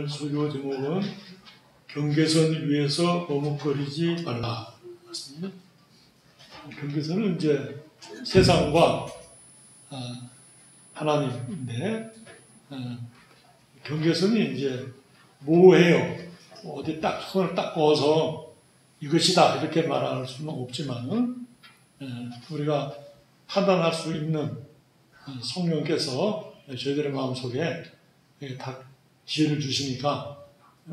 오늘 설교 제목은 경계선 위에서 머뭇거리지 말라. 맞습니다. 경계선은 이제 세상과 하나님인데, 경계선이 이제 모호해요. 어디 딱 손을 딱 그어서 이것이다 이렇게 말할 수는 없지만, 우리가 판단할 수 있는 성령께서 저희들의 마음속에 다 지혜를 주시니까,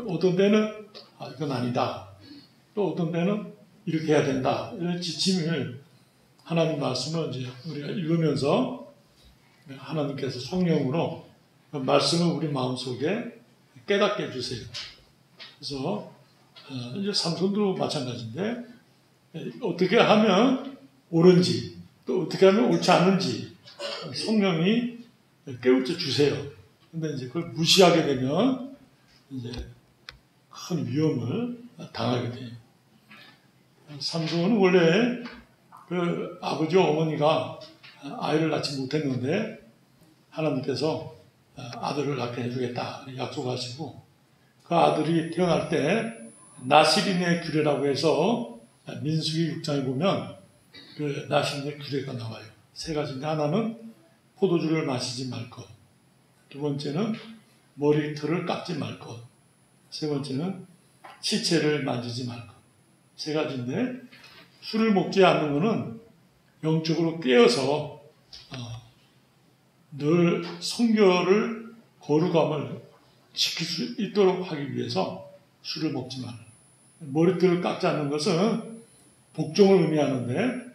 어떤 때는 이건 아니다, 또 어떤 때는 이렇게 해야 된다, 이런 지침을 하나님 말씀을 이제 우리가 읽으면서 하나님께서 성령으로 말씀을 우리 마음속에 깨닫게 해주세요. 그래서 이제 삼손도 마찬가지인데, 어떻게 하면 옳은지 또 어떻게 하면 옳지 않은지 성령이 깨우쳐 주세요. 근데 이제 그걸 무시하게 되면 이제 큰 위험을 당하게 돼요. 삼손은 원래 그 아버지와 어머니가 아이를 낳지 못했는데 하나님께서 아들을 낳게 해주겠다 약속하시고, 그 아들이 태어날 때 나시린의 규례라고 해서 민수기 6장에 보면 그 나시린의 규례가 나와요. 세 가지인데, 하나는 포도주를 마시지 말 것, 두 번째는 머리털을 깎지 말 것, 세 번째는 시체를 만지지 말 것. 세 가지인데, 술을 먹지 않는 것은 영적으로 깨어서 늘 성결을, 거룩함을 지킬 수 있도록 하기 위해서 술을 먹지 말라. 머리털을 깎지 않는 것은 복종을 의미하는데,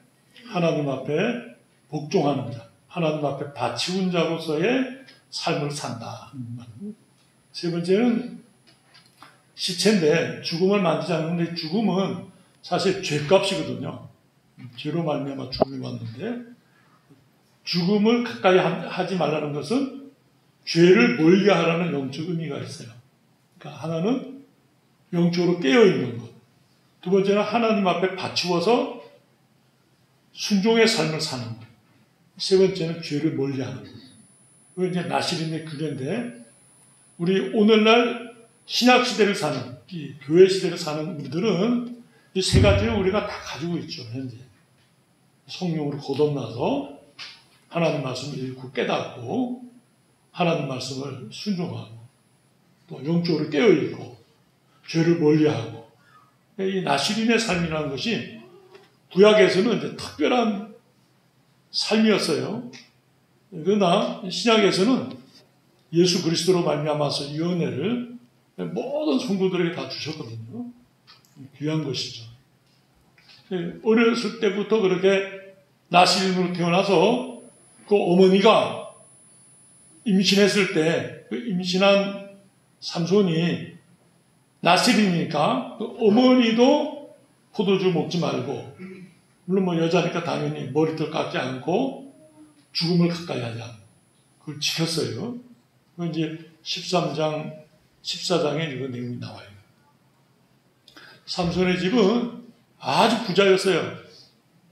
하나님 앞에 복종하는 자, 하나님 앞에 바치운 자로서의 삶을 산다. 세 번째는 시체인데, 죽음을 만지지 않는데, 죽음은 사실 죄값이거든요. 죄로 말미암아 죽음이 왔는데, 죽음을 가까이 하지 말라는 것은 죄를 멀리하라는 영적 의미가 있어요. 그러니까 하나는 영적으로 깨어있는 것, 두 번째는 하나님 앞에 바치워서 순종의 삶을 사는 것, 세 번째는 죄를 멀리하는 것. 그게 이제 나시린의 규례인데, 우리 오늘날 신약 시대를 사는, 이 교회 시대를 사는 우리들은 이 세 가지를 우리가 다 가지고 있죠. 현재 성령으로 거듭나서 하나님 말씀을 읽고 깨닫고, 하나님 말씀을 순종하고, 또 영적으로 깨어있고, 죄를 멀리하고. 이 나시린의 삶이라는 것이 구약에서는 이제 특별한 삶이었어요. 그러나 신약에서는 예수 그리스도로 말미암아서 이 은혜를 모든 성도들에게 다 주셨거든요. 귀한 것이죠. 어렸을 때부터 그렇게 나시린으로 태어나서 그 어머니가 임신했을 때, 그 임신한 삼손이 나시린이니까 그 어머니도 포도주 먹지 말고, 물론 뭐 여자니까 당연히 머리털 깎지 않고 죽음을 가까이 하지 않고 그걸 지켰어요. 그 이제 13장, 14장에 이런 내용이 나와요. 삼손의 집은 아주 부자였어요.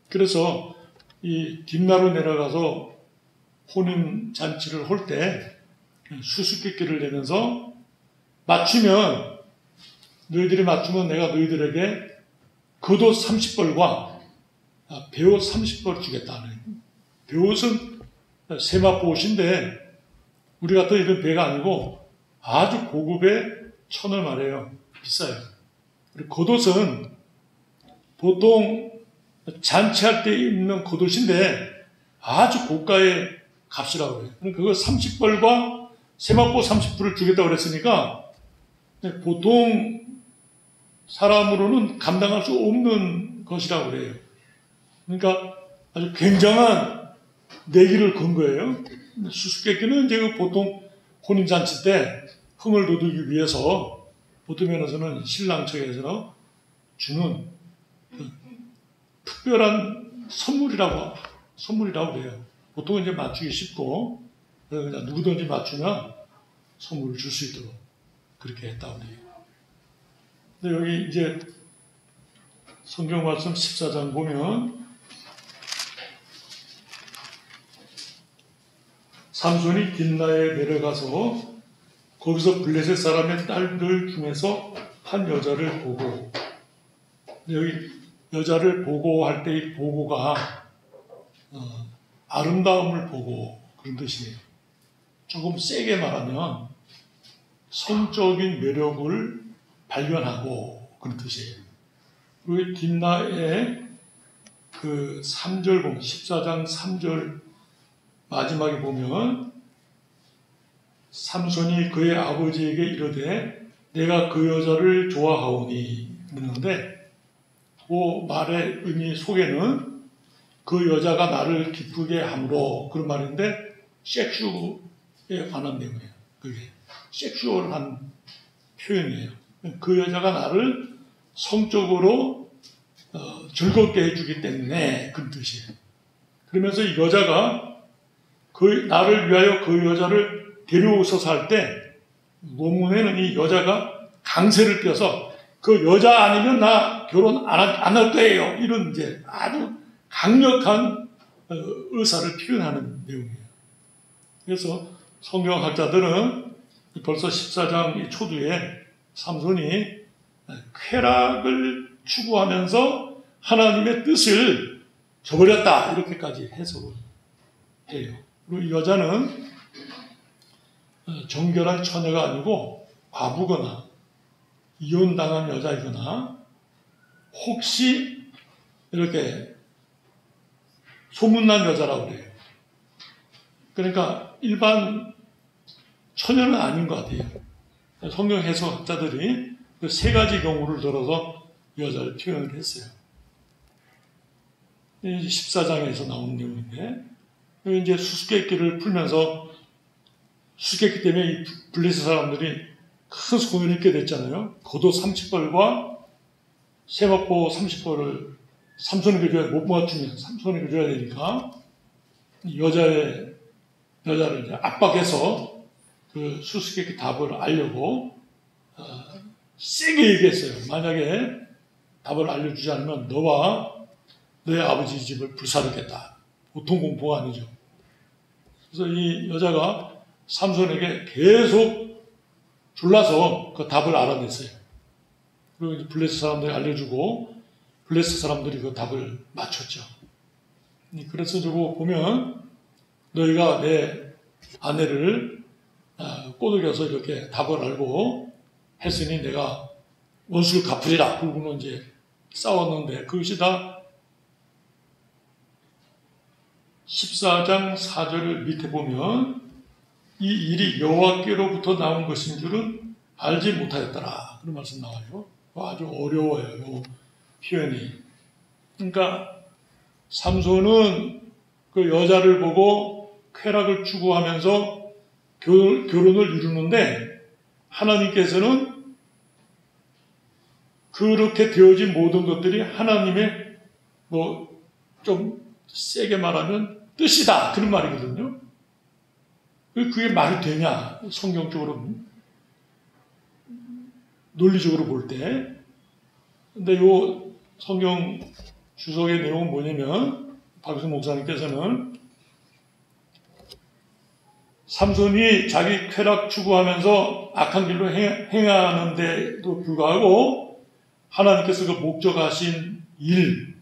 그래서 이 뒷나루 내려가서 혼인 잔치를 할 때 수수께끼를 내면서, 너희들이 맞추면 내가 너희들에게 겉옷 30벌과 배옷 30벌 주겠다. 배옷은 세마포 옷인데 우리 같은 이런 배가 아니고 아주 고급의 천을 말해요. 비싸요. 그리고 겉옷은 보통 잔치할 때 입는 겉옷인데 아주 고가의 값이라고 해요. 그거 30벌과 세마포 30벌을 주겠다고 그랬으니까 보통 사람으로는 감당할 수 없는 것이라고 그래요. 그러니까 아주 굉장한 내기를 건 거예요. 수수께끼는 이제 보통 혼인잔치 때 흥을 돋우기 위해서 보통 면에서는 신랑 측에서 주는 특별한 선물이라고 그래요. 보통 이제 맞추기 쉽고, 그냥 누구든지 맞추면 선물을 줄 수 있도록 그렇게 했다고 해요. 근데 여기 이제 성경 말씀 14장 보면, 삼손이 딥나에 내려가서 거기서 블레셋 사람의 딸들 중에서 한 여자를 보고, 여기 여자를 보고 할 때 이 보고가 아름다움을 보고 그런 뜻이에요. 조금 세게 말하면 성적인 매력을 발견하고 그런 뜻이에요. 그리고 딥나의 그 3절 보면 14장 3절 마지막에 보면 삼손이 그의 아버지에게 이르되 내가 그 여자를 좋아하오니 그러는데 그 말의 의미 속에는 그 여자가 나를 기쁘게 함으로 그런 말인데 섹슈에 관한 내용이에요. 그게 섹슈얼한 표현이에요. 그 여자가 나를 성적으로 즐겁게 해주기 때문에 그런 뜻이에요. 그러면서 이 여자가 나를 위하여 그 여자를 데려오셔서 할 때 논문에는 이 여자가 강세를 펴서 그 여자 아니면 나 결혼 안 할 거예요. 이런 이제 아주 강력한 의사를 표현하는 내용이에요. 그래서 성경학자들은 벌써 14장 초두에 삼손이 쾌락을 추구하면서 하나님의 뜻을 저버렸다 이렇게까지 해석을 해요. 그리고 이 여자는 정결한 처녀가 아니고 과부거나 이혼당한 여자이거나 혹시 이렇게 소문난 여자라고 그래요. 그러니까 일반 처녀는 아닌 것 같아요. 성경 해석학자들이 그 세 가지 경우를 들어서 여자를 표현을 했어요. 14장에서 나온 내용인데 이제 수수께끼를 풀면서 수수께끼 때문에 이 블레셋 사람들이 큰 소문을 입게 됐잖아요. 겉옷 30벌과 세마포 30벌을 삼손에게 줘야 못 맞추면 삼손에게 줘야 되니까 여자를 이제 압박해서 그 수수께끼 답을 알려고 세게 얘기했어요. 만약에 답을 알려주지 않으면 너와 너의 아버지 집을 불사르겠다. 보통 공포가 아니죠. 그래서 이 여자가 삼손에게 계속 졸라서 그 답을 알아냈어요. 그리고 이제 블레셋 사람들이 알려주고 블레셋 사람들이 그 답을 맞췄죠. 그래서 저거 보면 너희가 내 아내를 꼬드겨서 이렇게 답을 알고 했으니 내가 원수를 갚으리라. 그러고는 이제 싸웠는데 그것이 다 14장 4절 밑에 보면 이 일이 여호와께로부터 나온 것인 줄은 알지 못하였더라. 그런 말씀 나와요. 아주 어려워요. 이 표현이. 그러니까 삼손은 그 여자를 보고 쾌락을 추구하면서 결혼을 이루는데 하나님께서는 그렇게 되어진 모든 것들이 하나님의 좀 세게 말하면 뜻이다. 그런 말이거든요. 그게 말이 되냐? 성경적으로 논리적으로 볼 때. 근데 요 성경 주석의 내용은 뭐냐면 박유선 목사님께서는 삼손이 자기 쾌락 추구하면서 악한 길로 행하는데도 불구하고 하나님께서 그 목적하신 일,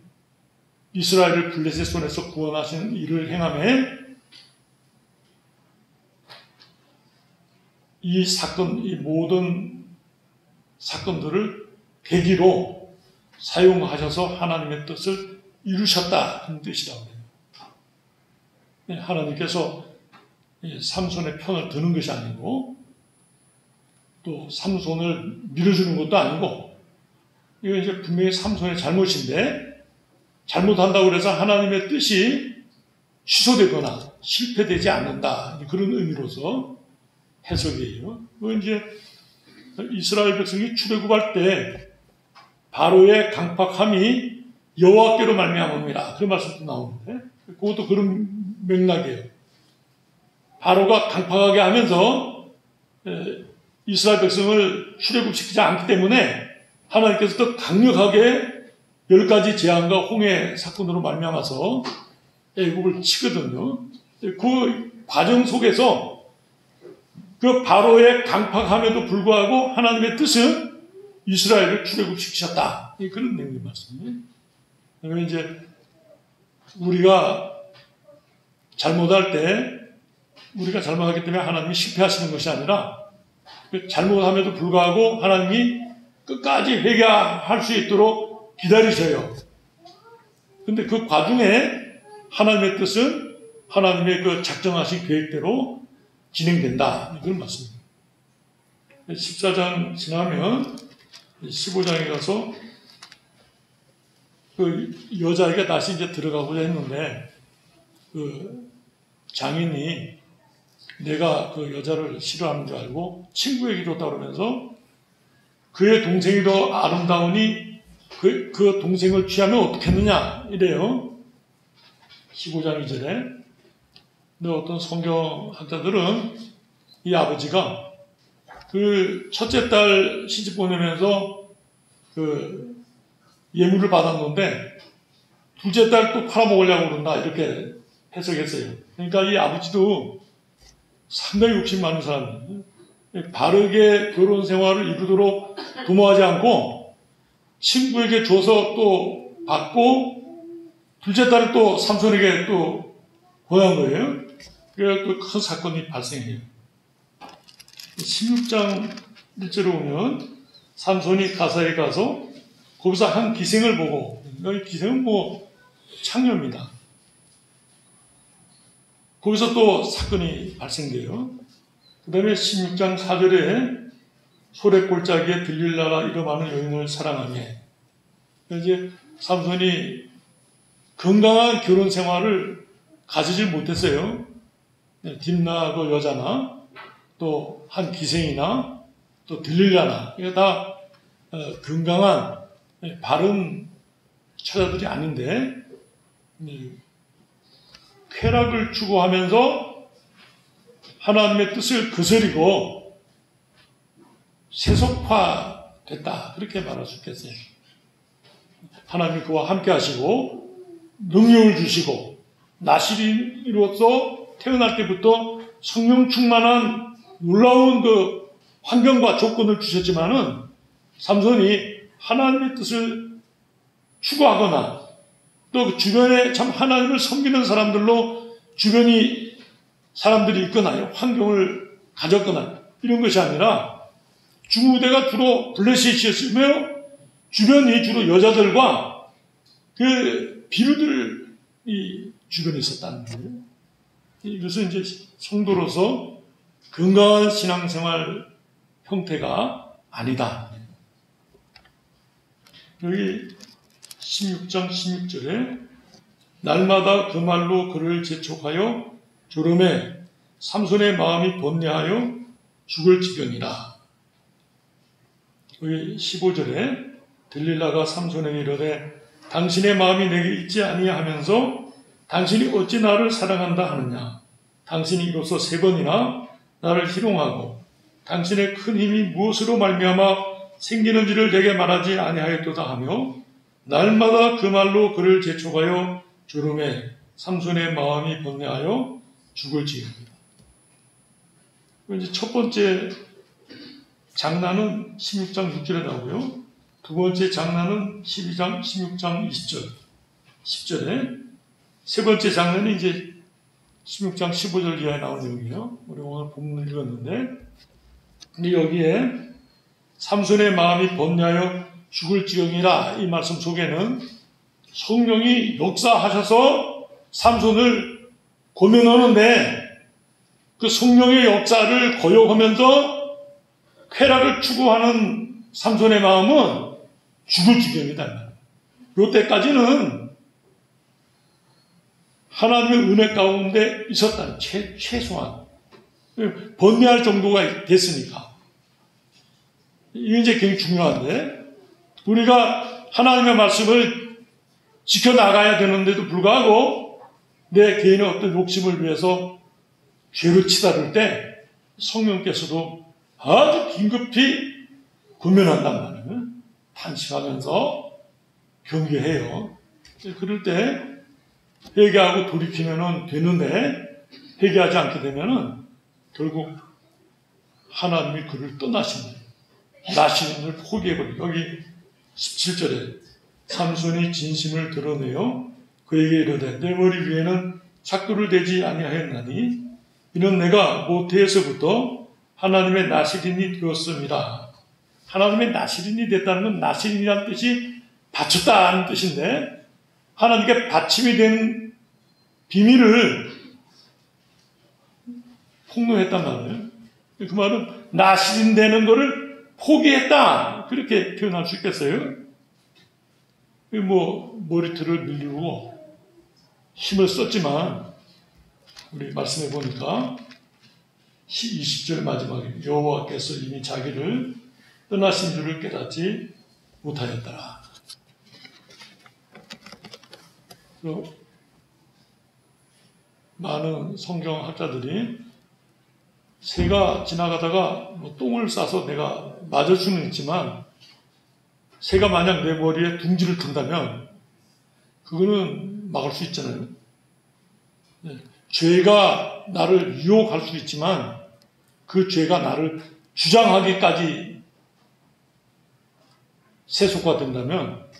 이스라엘을 블레셋 손에서 구원하신 일을 행하며 이 모든 사건들을 계기로 사용하셔서 하나님의 뜻을 이루셨다. 그런 뜻이라고 해요. 하나님께서 삼손의 편을 드는 것이 아니고 또 삼손을 밀어주는 것도 아니고 이거 이제 분명히 삼손의 잘못인데 잘못한다고 해서 하나님의 뜻이 취소되거나 실패되지 않는다. 그런 의미로서 해석이에요. 그 이제 이스라엘 백성이 출애굽할 때 바로의 강팍함이 여호와께로 말미암음이라 그런 말씀도 나오는데 그것도 그런 맥락이에요. 바로가 강팍하게 하면서 이스라엘 백성을 출애굽시키지 않기 때문에 하나님께서 더 강력하게 10가지 재앙과 홍해 사건으로 말미암아서 애국을 치거든요. 그 과정 속에서 그 바로의 강팍함에도 불구하고 하나님의 뜻은 이스라엘을 출애굽시키셨다. 그런 내용의 말씀이에요. 그러면 이제 우리가 잘못할 때 우리가 잘못하기 때문에 하나님이 실패하시는 것이 아니라 잘못함에도 불구하고 하나님이 끝까지 회개할 수 있도록 기다리셔요. 근데 그 과정에 하나님의 뜻은 하나님의 그 작정하신 계획대로 진행된다. 그런 말씀입니다. 14장 지나면 15장에 가서 그 여자아이가 다시 이제 들어가고자 했는데 그 장인이 내가 그 여자를 싫어하는 줄 알고 친구에게 줬다 그러면서 그의 동생이 더 아름다우니 그 동생을 취하면 어떻겠느냐 이래요. 15장 2절에. 근데 어떤 성경학자들은 이 아버지가 그 첫째 딸 시집 보내면서 그 예물을 받았는데 둘째 딸 또 팔아먹으려고 그런다 이렇게 해석했어요. 그러니까 이 아버지도 상당히 욕심 많은 사람이에요. 바르게 결혼 생활을 이루도록 도모하지 않고 친구에게 줘서 또 받고 둘째 딸을 또 삼손에게 또 보낸 거예요. 그래서 또 큰 사건이 발생해요. 16장 1절에 보면 삼손이 가사에 가서 거기서 한 기생을 보고, 이 기생은 뭐 창녀입니다. 거기서 또 사건이 발생돼요. 그 다음에 16장 4절에 소래골짜기에 들릴라라 이름하는 여인을 사랑하며, 이제 삼손이 건강한 결혼 생활을 가지질 못했어요. 딥나 그 여자나 또 한 기생이나 또 들릴라나 이게 다 건강한 바른 처자들이 아닌데 쾌락을 추구하면서 하나님의 뜻을 거스리고 세속화됐다 그렇게 말할 수 있겠어요. 하나님이 그와 함께 하시고 능력을 주시고 나시린으로서 태어날 때부터 성령 충만한 놀라운 그 환경과 조건을 주셨지만은 삼손이 하나님의 뜻을 추구하거나 또 그 주변에 참 하나님을 섬기는 사람들로 주변이 사람들이 있거나 환경을 가졌거나 이런 것이 아니라 주무대가 주로 블레셋이었으며 주변이 주로 여자들과 그 비류들이 주변에 있었다는 거예요. 이것은 이제 성도로서 건강한 신앙생활 형태가 아니다. 여기 16장 16절에 날마다 그 말로 그를 재촉하여 졸음에 삼손의 마음이 번뇌하여 죽을 지경이라. 여기 15절에 들릴라가 삼손에게 이르되 당신의 마음이 내게 있지 아니하면서 당신이 어찌 나를 사랑한다 하느냐. 당신이 이로써 3번이나 나를 희롱하고 당신의 큰 힘이 무엇으로 말미암아 생기는지를 내게 말하지 아니하였도다 하며 날마다 그 말로 그를 재촉하여 졸음에 삼손의 마음이 번뇌하여 죽을 지경이다. 이제 첫 번째 장난은 16장 6절에 나오고요. 두 번째 장난은 16장 20절, 10절에 세 번째 장난은 이제 16장 15절 이하에 나온 내용이에요. 우리 오늘 본문을 읽었는데 근데 여기에 삼손의 마음이 번뇌하여 죽을 지경이라 이 말씀 속에는 성령이 역사하셔서 삼손을 고면하는데 그 성령의 역사를 거역하면서 쾌락을 추구하는 삼손의 마음은 죽을 지경이다. 이때까지는 하나님의 은혜 가운데 있었다는 최소한 번뇌할 정도가 됐으니까 이게 이제 굉장히 중요한데 우리가 하나님의 말씀을 지켜나가야 되는데도 불구하고 내 개인의 어떤 욕심을 위해서 죄를 치다를 때 성령께서도 아주 긴급히 구면한단 말이에요. 탄식하면서 경계해요. 그럴 때 회개하고 돌이키면 되는데 회개하지 않게 되면 결국 하나님이 그를 떠나신 나시린을 포기해버리고, 여기 17절에 삼손이 진심을 드러내어 그에게 이르되 내 머리 위에는 삭도를 대지 아니하였나니 이는 내가 모태에서부터 하나님의 나시린이 되었습니다. 하나님의 나시린이 됐다는 건, 나시린이라는 뜻이 바쳤다는 뜻인데, 하나님께 받침이 된 비밀을 폭로했단 말이에요. 그 말은 나시린 되는 것을 포기했다, 그렇게 표현할 수 있겠어요. 머리털을 밀리고 힘을 썼지만, 우리 말씀해 보니까 20절 마지막에 여호와께서 이미 자기를 떠나신 줄을 깨닫지 못하였더라. 많은 성경학자들이 새가 지나가다가 똥을 싸서 내가 맞을 수는 있지만, 새가 만약 내 머리에 둥지를 튼다면 그거는 막을 수 있잖아요. 죄가 나를 유혹할 수 있지만 그 죄가 나를 주장하기까지 세속화된다면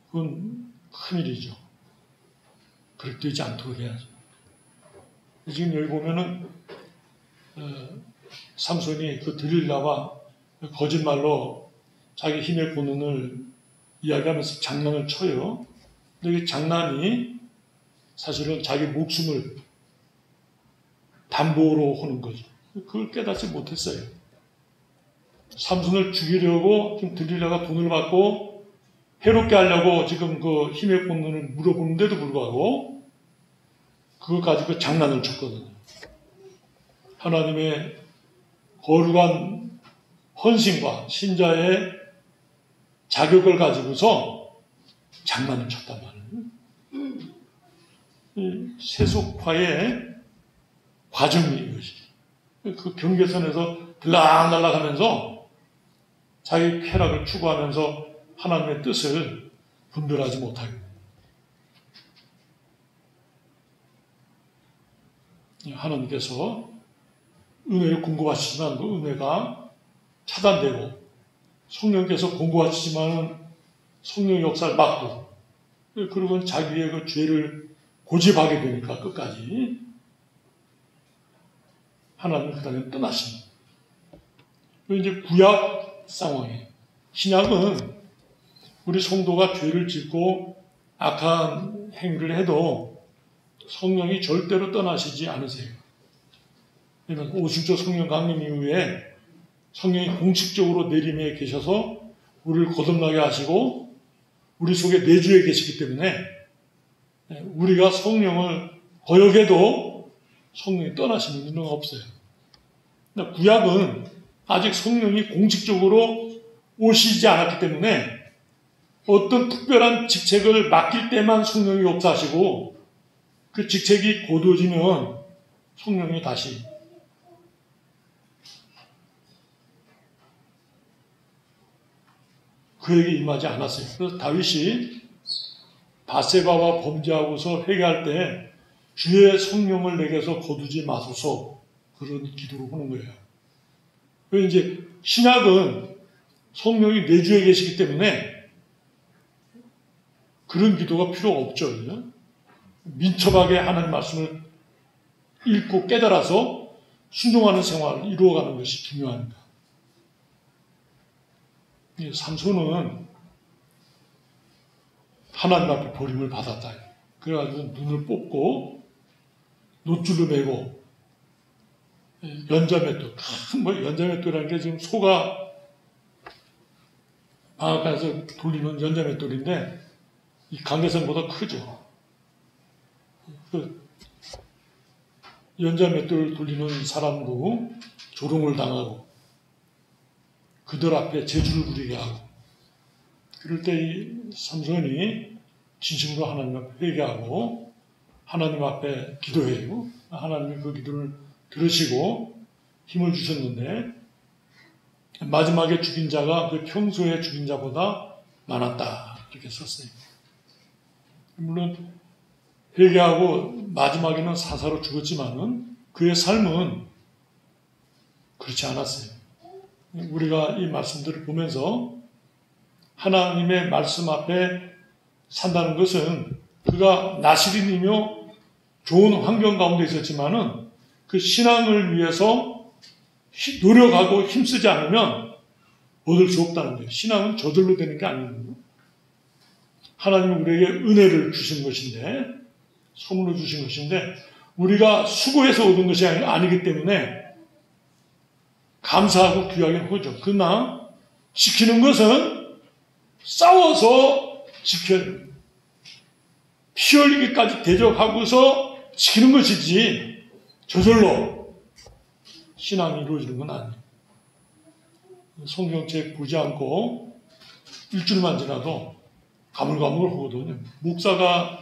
그건 큰일이죠. 그렇게 되지 않도록 해야죠. 지금 여기 보면은 삼손이 그 들릴라와 거짓말로 자기 힘의 본능을 이야기하면서 장난을 쳐요. 근데 그 장난이 사실은 자기 목숨을 담보로 하는 거죠. 그걸 깨닫지 못했어요. 삼손을 죽이려고 지금 들릴라가 돈을 받고 해롭게 하려고 지금 그 힘의 본능을 물어보는데도 불구하고 그걸 가지고 장난을 쳤거든요. 하나님의 거룩한 헌신과 신자의 자격을 가지고서 장난을 쳤단 말이에요. 이 세속화의 과정이 이것이. 그 경계선에서 들락날락 하면서 자기 쾌락을 추구하면서 하나님의 뜻을 분별하지 못하고, 하나님께서 은혜를 공급하시지만 그 은혜가 차단되고, 성령께서 공급하시지만 성령의 역사를 막고, 그리고 자기의 그 죄를 고집하게 되니까 끝까지 하나님은 그 다음에 떠나십니다. 이제 구약 상황이에요. 신약은 우리 성도가 죄를 짓고 악한 행위를 해도 성령이 절대로 떠나시지 않으세요. 오순절 성령 강림 이후에 성령이 공식적으로 내림에 계셔서 우리를 거듭나게 하시고 우리 속에 내주에 계시기 때문에 우리가 성령을 거역해도 성령이 떠나시는 일은 없어요. 구약은 아직 성령이 공식적으로 오시지 않았기 때문에 어떤 특별한 직책을 맡길 때만 성령이 역사하시고, 그 직책이 고도지면 성령이 다시 그에게 임하지 않았어요. 그래서 다윗이 바세바와 범죄하고서 회개할 때 주의 성령을 내게서 거두지 마소서, 그런 기도를 하는 거예요. 그래서 이제 신약은 성령이 내주에 계시기 때문에 그런 기도가 필요가 없죠. 민첩하게 하나님 말씀을 읽고 깨달아서 순종하는 생활을 이루어가는 것이 중요합니다. 삼손은 하나님 앞에 버림을 받았다. 그래가지고 눈을 뽑고 노줄로 매고 연자맷돌, 연자맷돌이라는 게 지금 소가 방앗간에서 돌리는 연자맷돌인데 이 강대상보다 크죠. 그 연자맷돌을 돌리는 사람도 조롱을 당하고 그들 앞에 재주를 부리게 하고, 그럴 때 이 삼손이 진심으로 하나님 앞에 회개하고 하나님 앞에 기도해요. 하나님이 그 기도를 들으시고 힘을 주셨는데, 마지막에 죽인 자가 그 평소에 죽인 자보다 많았다, 이렇게 썼어요. 물론 회개하고 마지막에는 사사로 죽었지만은 그의 삶은 그렇지 않았어요. 우리가 이 말씀들을 보면서 하나님의 말씀 앞에 산다는 것은 그가 나시린이며 좋은 환경 가운데 있었지만은 그 신앙을 위해서 노력하고 힘쓰지 않으면 얻을 수 없다는 거예요. 신앙은 저절로 되는 게 아니고 하나님은 우리에게 은혜를 주신 것인데, 선물로 주신 것인데 우리가 수고해서 얻은 것이 아니기 때문에 감사하고 귀하게 하죠. 그러나 지키는 것은 싸워서 지켜야 돼요. 피 흘리기까지 대적하고서 지키는 것이지 저절로 신앙이 이루어지는 건 아니에요. 성경책 보지 않고 일주일만 지나도 가물가물 하거든요. 목사가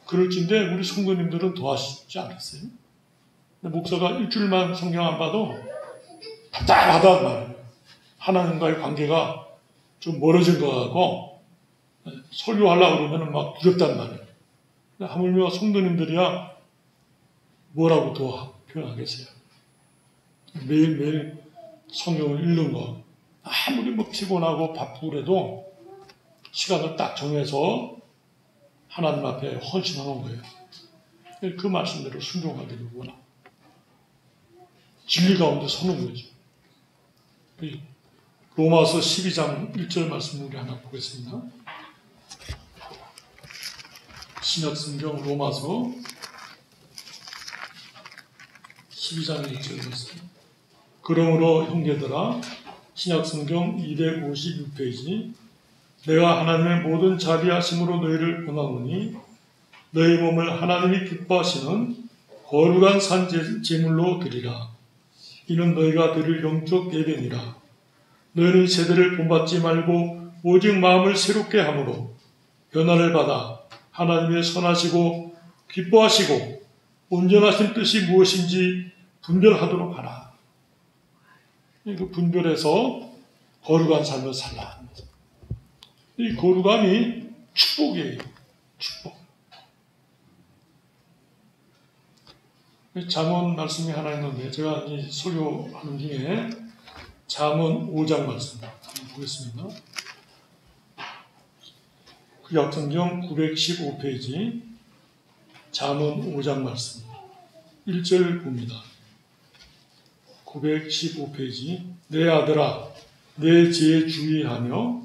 그럴진데 우리 성도님들은 더 하시지 않겠어요? 근데 목사가 일주일만 성경 안 봐도 답답하단 말이에요. 하나님과의 관계가 좀 멀어진 것 같고 설교하려고 그러면 막 두렵단 말이에요. 하물며 성도님들이야 뭐라고 더 표현하겠어요? 매일매일 성경을 읽는 거, 아무리 뭐 피곤하고 바쁘고 그래도 시간을 딱 정해서 하나님 앞에 헌신하는 거예요. 그 말씀대로 순종하기를 원하고 진리 가운데 서는 거죠. 로마서 12장 1절 말씀 우리 하나 보겠습니다. 신약성경 로마서 12장 1절 말씀. 그러므로 형제들아, 신약성경 256페이지. 내가 하나님의 모든 자비하심으로 너희를 권하노니 너희 몸을 하나님이 기뻐하시는 거룩한 산 제물로 드리라. 이는 너희가 드릴 영적 예배니라. 너희는 세대를 본받지 말고 오직 마음을 새롭게 함으로 변화를 받아 하나님의 선하시고 기뻐하시고 온전하신 뜻이 무엇인지 분별하도록 하라. 그 분별해서 거룩한 삶을 살라. 이 거룩함이 축복이에요. 축복. 잠언 말씀이 하나 있는데 제가 이 설교하는 중에 잠언 5장 말씀 한번 보겠습니다. 구약성경 915페이지 잠언 5장 말씀 1절 봅니다. 915페이지. 내 아들아, 내 지혜에 주의하며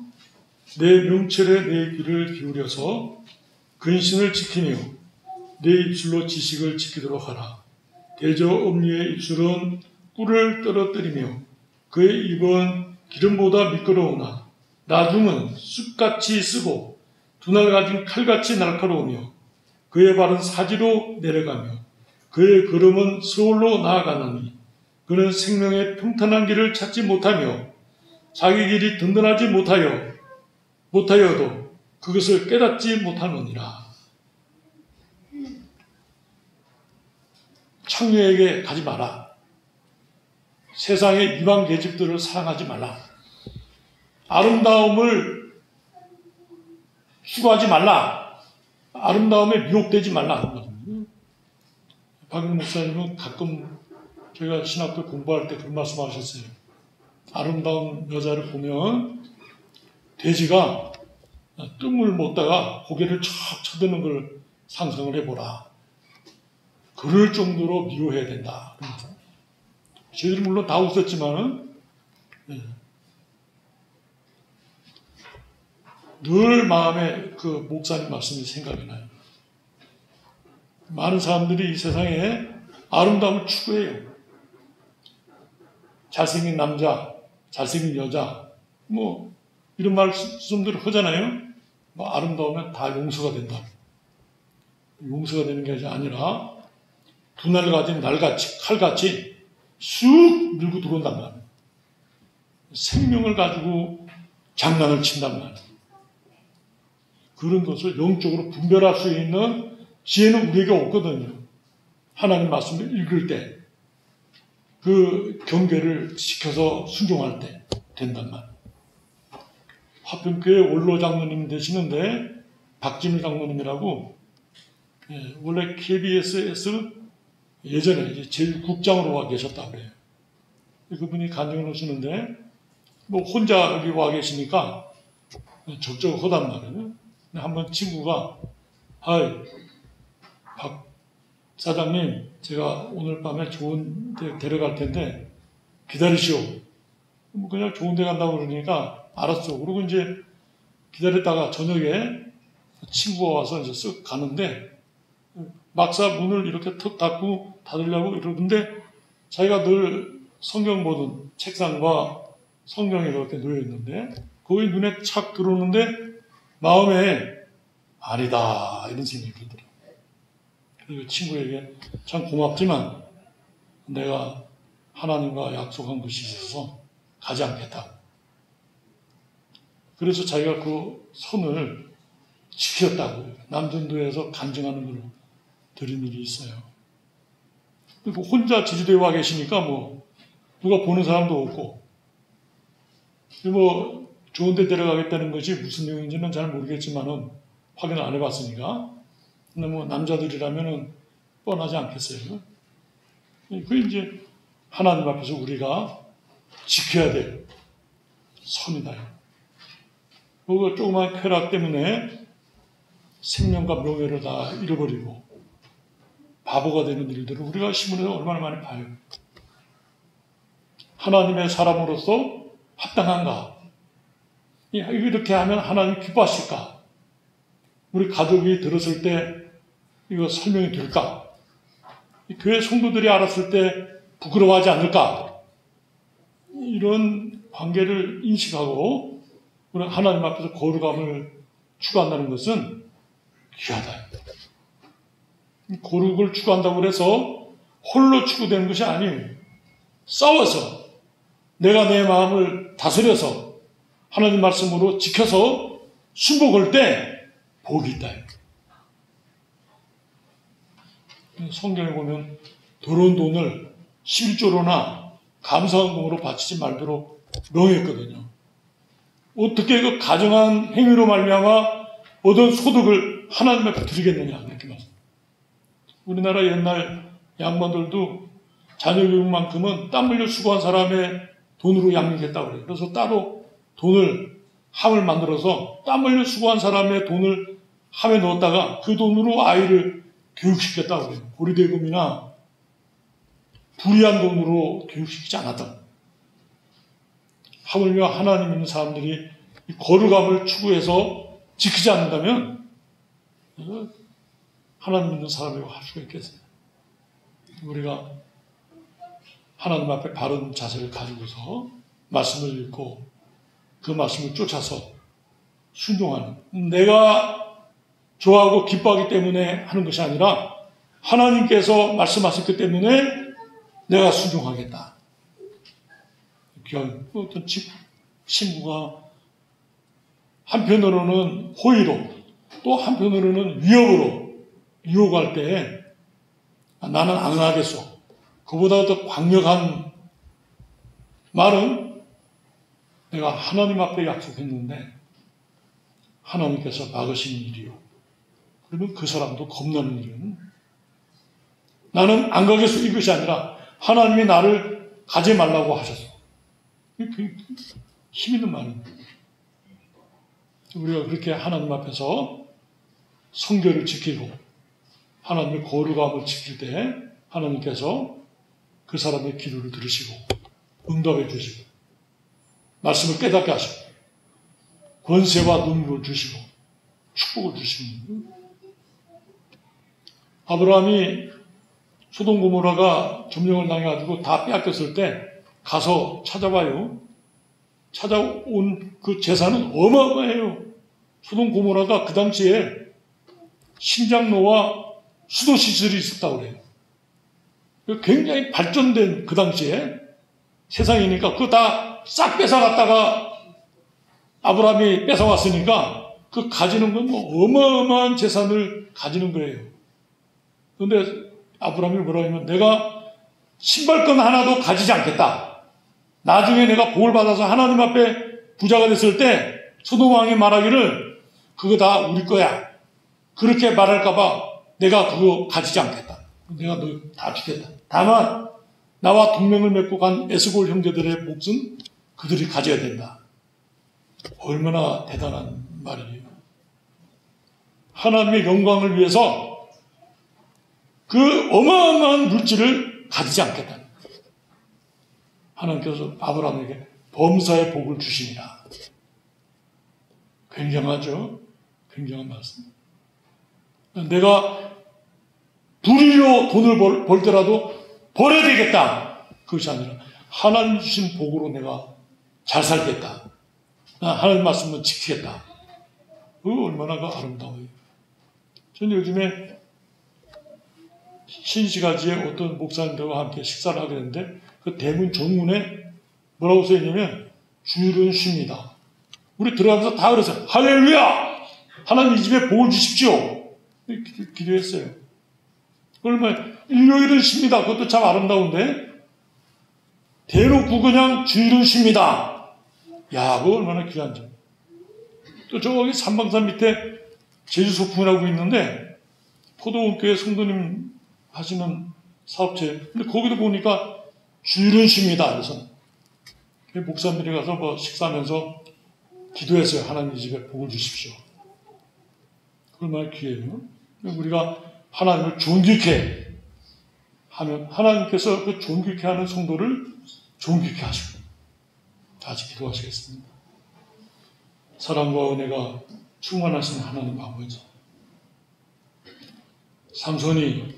내 명철에 내 귀를 기울여서 근신을 지키며 내 입술로 지식을 지키도록 하라. 대저 엄니의 입술은 꿀을 떨어뜨리며 그의 입은 기름보다 미끄러우나 나중은 쑥같이 쓰고 두날 가진 칼같이 날카로우며 그의 발은 사지로 내려가며 그의 걸음은 서울로 나아가나니 그는 생명의 평탄한 길을 찾지 못하며 자기 길이 든든하지 못하여도 그것을 깨닫지 못하느니라. 창녀에게 가지 마라. 세상의 이방 계집들을 사랑하지 말라. 아름다움을 추구하지 말라. 아름다움에 미혹되지 말라. 박영 목사님은 가끔 제가 신학교 공부할 때 그런 말씀하셨어요. 아름다운 여자를 보면 돼지가 뜸을 못다가 고개를 척 쳐드는 걸 상상을 해보라. 그럴 정도로 미워해야 된다. 저희들이 물론 다 웃었지만은 늘 마음에 그 목사님 말씀이 생각이 나요. 많은 사람들이 이 세상에 아름다움을 추구해요. 잘생긴 남자, 잘생긴 여자, 뭐 이런 말씀들을 하잖아요. 뭐 아름다우면 다 용서가 된다. 용서가 되는 게 아니라 두날 가진 날같이 칼같이 쑥 밀고 들어온단 말이에요. 생명을 가지고 장난을 친단 말이에요. 그런 것을 영적으로 분별할 수 있는 지혜는 우리에게 없거든요. 하나님 말씀을 읽을 때 그 경계를 지켜서 순종할 때 된단 말이에요. 화평교회 원로 장로님 되시는데 박진우 장로님이라고 원래 KBS에서 예전에 이제 제일 국장으로 와 계셨다고 그래요. 그분이 간증을 하시는데 뭐 혼자 여기 와 계시니까 적적 하단 말이에요. 한번 친구가 아이 박 사장님 제가 오늘 밤에 좋은 데 데려갈 텐데 기다리시오. 뭐 그냥 좋은 데 간다고 그러니까 알았어. 그리고 이제 기다렸다가 저녁에 친구가 와서 이제 쓱 가는데 막사 문을 이렇게 턱 닫고 닫으려고 이러는데 자기가 늘 성경 보던 책상과 성경이 이렇게 놓여 있는데 거기 눈에 착 들어오는데 마음에 아니다 이런 생각이 들더라고요. 그리고 친구에게 참 고맙지만 내가 하나님과 약속한 것이 있어서 가지 않겠다. 그래서 자기가 그 선을 지켰다고 남전도에서 간증하는 걸 들은 일이 있어요. 그리고 혼자 제주도에 와 계시니까 뭐 누가 보는 사람도 없고 뭐 좋은 데 데려가겠다는 것이 무슨 내용인지는 잘 모르겠지만은 확인을 안 해봤으니까 근데 뭐 남자들이라면은 뻔하지 않겠어요. 그 이제 하나님 앞에서 우리가 지켜야 될 선이다. 그 조그만 쾌락 때문에 생명과 명예를 다 잃어버리고 바보가 되는 일들을 우리가 신문에서 얼마나 많이 봐요. 하나님의 사람으로서 합당한가? 이렇게 하면 하나님 기뻐하실까? 우리 가족이 들었을 때 이거 설명이 될까? 교회 성도들이 알았을 때 부끄러워하지 않을까? 이런 관계를 인식하고 우리 하나님 앞에서 거룩함을 추구한다는 것은 귀하다. 거룩을 추구한다고 해서 홀로 추구되는 것이 아니에요. 싸워서 내가 내 마음을 다스려서 하나님 말씀으로 지켜서 순복할 때 복이 있다. 성경에 보면 더러운 돈을 11조로나 감사헌금으로 바치지 말도록 명했거든요. 어떻게 그 가정한 행위로 말미암아 얻은 소득을 하나님 앞에 드리겠느냐 이렇게 말씀. 우리나라 옛날 양반들도 자녀 교육만큼은 땀 흘려 수고한 사람의 돈으로 양육했다고 그래요. 그래서 따로 돈을 함을 만들어서 땀 흘려 수고한 사람의 돈을 함에 넣었다가 그 돈으로 아이를 교육시켰다고 그래요. 고리대금이나 불이한 돈으로 교육시키지 않았다고. 하물며 하나님 있는 사람들이 거룩함을 추구해서 지키지 않는다면 하나님 있는 사람이라고 할 수가 있겠어요. 우리가 하나님 앞에 바른 자세를 가지고서 말씀을 읽고 그 말씀을 쫓아서 순종하는, 내가 좋아하고 기뻐하기 때문에 하는 것이 아니라 하나님께서 말씀하셨기 때문에 내가 순종하겠다. 어떤 친구가 한편으로는 호의로 또 한편으로는 위협으로 유혹할 때 나는 안 하겠소. 그보다 더 강력한 말은 내가 하나님 앞에 약속했는데 하나님께서 막으신 일이요. 그러면 그 사람도 겁나는 일은 나는 안 가겠소 이것이 아니라 하나님이 나를 가지 말라고 하셨어. 그 힘 있는 말입니다. 우리가 그렇게 하나님 앞에서 성결을 지키고 하나님의 거룩함을 지킬 때 하나님께서 그 사람의 기도를 들으시고 응답해 주시고 말씀을 깨닫게 하시고 권세와 능력을 주시고 축복을 주시는 아브라함이 소돔 고모라가 점령을 당해가지고 다 빼앗겼을 때 가서 찾아봐요. 찾아온 그 재산은 어마어마해요. 소돔 고모라가 그 당시에 신장로와 수도시설이 있었다고 그래요. 굉장히 발전된 그 당시에 세상이니까 그거 다 싹 뺏어갔다가 아브라함이 뺏어왔으니까 그 가지는 건 뭐 어마어마한 재산을 가지는 거예요. 그런데 아브라함이 뭐라 하면 내가 신발끈 하나도 가지지 않겠다. 나중에 내가 복을 받아서 하나님 앞에 부자가 됐을 때 소돔 왕이 말하기를 그거 다 우리 거야. 그렇게 말할까 봐 내가 그거 가지지 않겠다. 내가 너 다 주겠다. 다만 나와 동맹을 맺고 간 에스골 형제들의 몫은 그들이 가져야 된다. 얼마나 대단한 말이에요. 하나님의 영광을 위해서 그 어마어마한 물질을 가지지 않겠다. 하나님께서 아브라함에게 범사의 복을 주시니라. 굉장하죠? 굉장한 말씀. 내가 불의로 돈을 벌더라도 벌어야 되겠다. 그것이 아니라 하나님 주신 복으로 내가 잘 살겠다. 하나님 말씀은 지키겠다. 얼마나 아름다워요. 저는 요즘에 신시가지에 어떤 목사님들과 함께 식사를 하게 됐는데 그 대문 정문에 뭐라고 써있냐면 주일은 쉽니다. 우리 들어가면서 다 그랬어요. 할렐루야! 하나님 이 집에 복을 주십시오. 기도했어요. 얼마나 일요일은 쉽니다. 그것도 참 아름다운데 대놓고 그냥 주일은 쉽니다. 야, 그거 얼마나 귀한지. 또 저기 삼방산 밑에 제주 소풍이라고 있는데 포도원교회 성도님 하시는 사업체. 근데 거기도 보니까 주일은 쉽니다. 그래서 목사님들이 가서 뭐 식사하면서 기도했어요. 하나님 이 집에 복을 주십시오. 얼마나 귀해요. 우리가 하나님을 존귀케 하면 하나님께서 그 존귀케 하는 성도를 존귀케 하시고 다시 기도하시겠습니다. 사랑과 은혜가 충만하신 하나님 아버지, 삼손이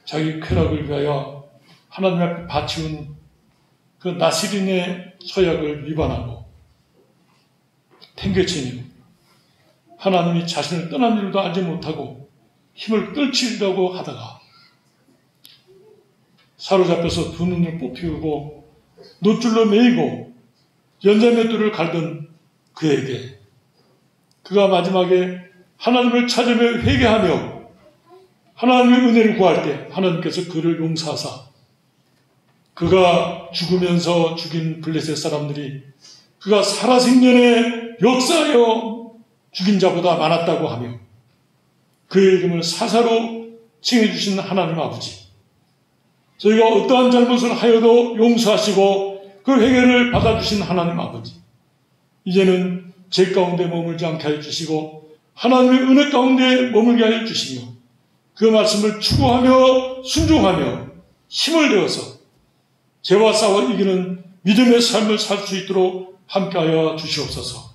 자기 쾌락을 위하여 하나님 앞에 바치운 그 나시린의 서약을 위반하고 탱겨치니 하나님이 자신을 떠난 일도 알지 못하고 힘을 떨치려고 하다가 사로잡혀서 두 눈을 뽑히고 노줄로 매이고 연자맷돌을 갈던 그에게 그가 마지막에 하나님을 찾으며 회개하며 하나님의 은혜를 구할 때 하나님께서 그를 용서하사 그가 죽으면서 죽인 블레셋 사람들이 그가 살아생전에 역사하여 죽인 자보다 많았다고 하며 그의 이름을 사사로 칭해주신 하나님 아버지, 저희가 어떠한 잘못을 하여도 용서하시고 그 회개를 받아주신 하나님 아버지, 이제는 죄 가운데 머물지 않게 하여 주시고 하나님의 은혜 가운데 머물게 하여 주시며 그 말씀을 추구하며 순종하며 힘을 내어서 죄와 싸워 이기는 믿음의 삶을 살 수 있도록 함께하여 주시옵소서.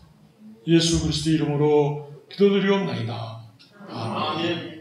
예수 그리스도 이름으로 기도드리옵나이다. 아멘.